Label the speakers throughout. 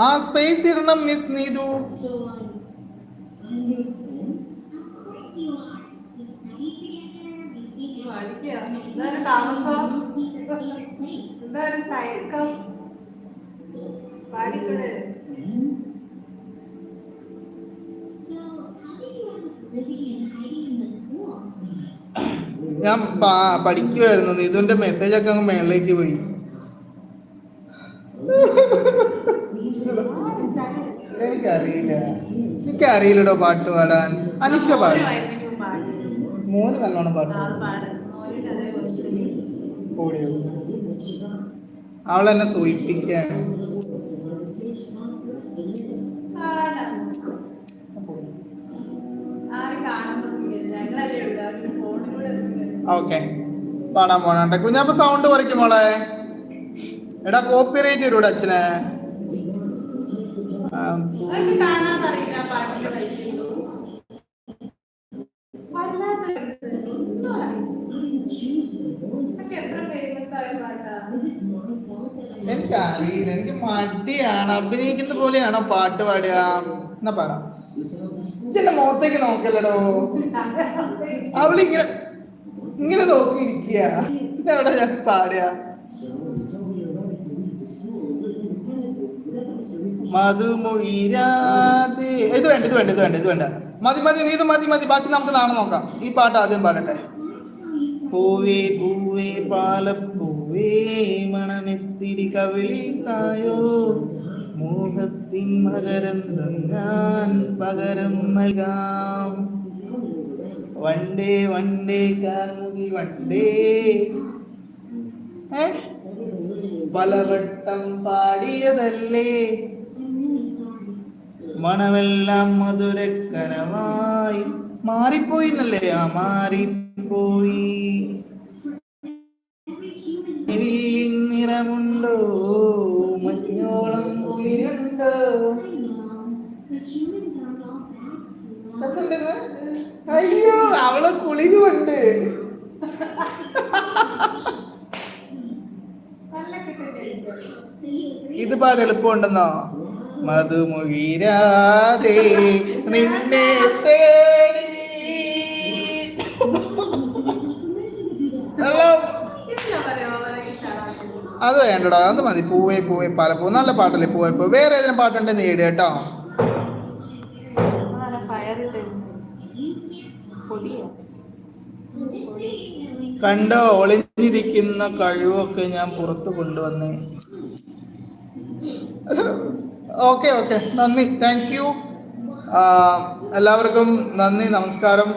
Speaker 1: ആ സ്പേസ് ഇടണം മിസ് നീതു. ഞാൻ പഠിക്കുമായിരുന്നു. നീതുവിന്റെ മെസ്സേജ് ഒക്കെ അങ്ങ് മേളിലേക്ക് പോയി. എനിക്കറിയില്ലടോ പാട്ട് പാടാൻ. അനിഷ പാടും. മോന് നല്ലോണം പാട്ട്. അവളെന്നെ സൂയിപ്പിക്കാണ്. ഓക്കെ, പാടാൻ പോണ കുഞ്ഞാപ്പ സൗണ്ട് കുറയ്ക്കും മോളെ. എടാ കോപ്പി റേറ്റ് വരൂടെ അച്ഛനെ. എനിക്കറിയില്ല, എനിക്ക് മടിയാണ്. അഭിനയിക്കുന്ന പോലെയാണോ പാട്ട് പാടുക? എന്നാ പാടാം. ഇതെന്റെ മുഖത്തേക്ക് നോക്കല്ലടോ. അവളിങ്ങനെ ഇങ്ങനെ നോക്കിയിരിക്കുക. എവിടെ ഞാൻ പാടുക? മധുമൊഴിരാതെ. ഇത് വേണ്ട, ഇത് വേണ്ട, ഇത് വേണ്ട, ഇത് വേണ്ട. മതി മതി, നീ ഇത് മതി മതി. ബാക്കി നമുക്ക് നാളെ നോക്കാം. ഈ പാട്ട് ആദ്യം പാടട്ടെ. പൂവേ പൂവേ പാലപ്പൂവേ മണമെത്തിരി കവിളി തായോ, മോഹത്തിൻ മകരന്തം ഞാൻ പകരം നൽകാം. വണ്ടേ വണ്ടേ കാർമുകിൽ വണ്ടേ. പലവട്ടം പാടിയതല്ലേ മണമെല്ലാം മധുരക്കനമായി. മാറിപ്പോയി എന്നല്ലേ? ആ മാറിപ്പോയി. നിറമുണ്ടോ മഞ്ഞോളം കുളിരുണ്ടോ? അയ്യോ, അവളെ കുളിരുണ്ട്. ഇത് പാട് എളുപ്പമുണ്ടെന്നോ? മധുമുഹിരാതെ നിന്നെ തേടി. അത് വേണ്ടടോ, അത് മതി. പൂവേ പൂവേ പാലപ്പൂ നല്ല പാട്ടല്ലേ? പൂവേ പൂ. വേറെ ഏതെങ്കിലും പാട്ടുണ്ട് നേടി കേട്ടോ. കണ്ടോ, ഒളിഞ്ഞിരിക്കുന്ന കഴിവൊക്കെ ഞാൻ പുറത്തു കൊണ്ടുവന്നേ. ഓക്കെ ഓക്കെ, നന്ദി, താങ്ക് യു. എല്ലാവർക്കും നന്ദി, നമസ്കാരം.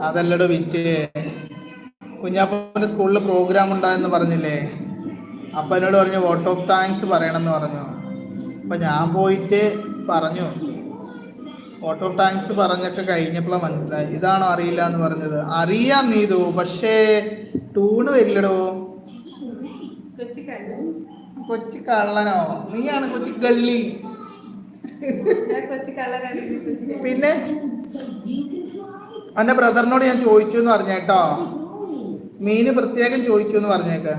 Speaker 1: അതല്ലടോ വിറ്റ്. കുഞ്ഞാപ്പൻ്റെ സ്കൂളിൽ പ്രോഗ്രാം ഉണ്ടായെന്ന് പറഞ്ഞില്ലേ? അപ്പം എന്നോട് പറഞ്ഞു വോട്ട് ഓഫ് താങ്ക്സ് പറയണമെന്ന് പറഞ്ഞു. അപ്പം ഞാൻ പോയിട്ട് പറഞ്ഞു. വോട്ട് ഓഫ് താങ്ക്സ് പറഞ്ഞൊക്കെ കഴിഞ്ഞപ്പോഴാണ് മനസ്സിലായി. ഇതാണോ അറിയില്ല എന്ന് പറഞ്ഞത്? അറിയാം നീതു, പക്ഷേ ടൂണ് വരില്ലടോ. കൊച്ചി കള്ളനോ? നീയാണ് കൊച്ചി ഗള്ളി. പിന്നെ എൻ്റെ ബ്രദറിനോട് ഞാൻ ചോദിച്ചു എന്ന് പറഞ്ഞേട്ടോ. മീന് പ്രത്യേകം ചോദിച്ചു എന്ന് പറഞ്ഞേക്ക്.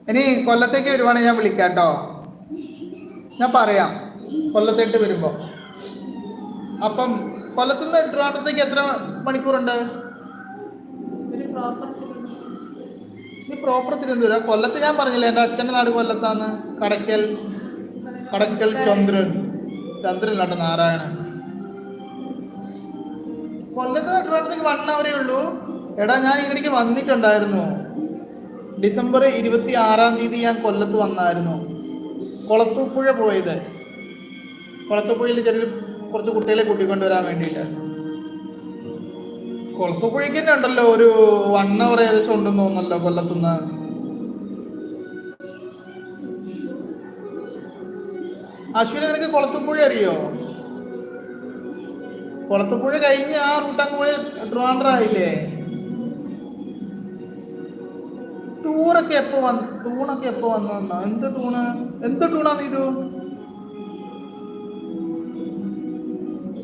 Speaker 1: ഇനി കൊല്ലത്തേക്ക് വരുവാണെങ്കിൽ ഞാൻ വിളിക്കാട്ടോ. ഞാൻ പറയാം കൊല്ലത്തേട്ട് വരുമ്പോൾ. അപ്പം കൊല്ലത്തുനിന്ന് ട്രിവാൻഡ്രത്തേക്ക് എത്ര മണിക്കൂറുണ്ട്? ഈ പ്രോപ്പർ തിരുവനന്തപുരം. കൊല്ലത്ത് ഞാൻ പറഞ്ഞില്ലേ എൻ്റെ അച്ഛൻ്റെ നാട് കൊല്ലത്താന്ന്. കടക്കൽ ചന്ദ്രൻ നാരായണൻ. കൊല്ലത്ത് ട്രിവാൻഡ്രത്തേക്ക് 1 hour ഉള്ളൂ. എടാ ഞാൻ ഇങ്ങടേക്ക് വന്നിട്ടുണ്ടായിരുന്നു. ഡിസംബർ 26 ഞാൻ കൊല്ലത്ത് വന്നായിരുന്നു. കുളത്തൂപ്പുഴ പോയത്. കുളത്തൂപ്പുഴയിൽ കുറച്ച് കുട്ടികളെ കൂട്ടിക്കൊണ്ടുവരാൻ വേണ്ടിയിട്ട്. കുളത്തൂപ്പുഴയ്ക്ക് തന്നെ ഉണ്ടല്ലോ ഒരു 1 hour ഏകദേശം ഉണ്ടെന്ന് തോന്നുന്നല്ലോ കൊല്ലത്തുനിന്ന്. അശ്വിനി, നിനക്ക് കുളത്തൂപ്പുഴ അറിയോ? കുളത്തൂപ്പുഴ കഴിഞ്ഞ് ആ റൂട്ട് അങ്ങ് പോയ ട്രിവാൻഡ്രം ആയില്ലേ? ടൂണൊക്കെ എപ്പോ വന്നു? എന്ത് ടൂണാന്ന് ഇത്?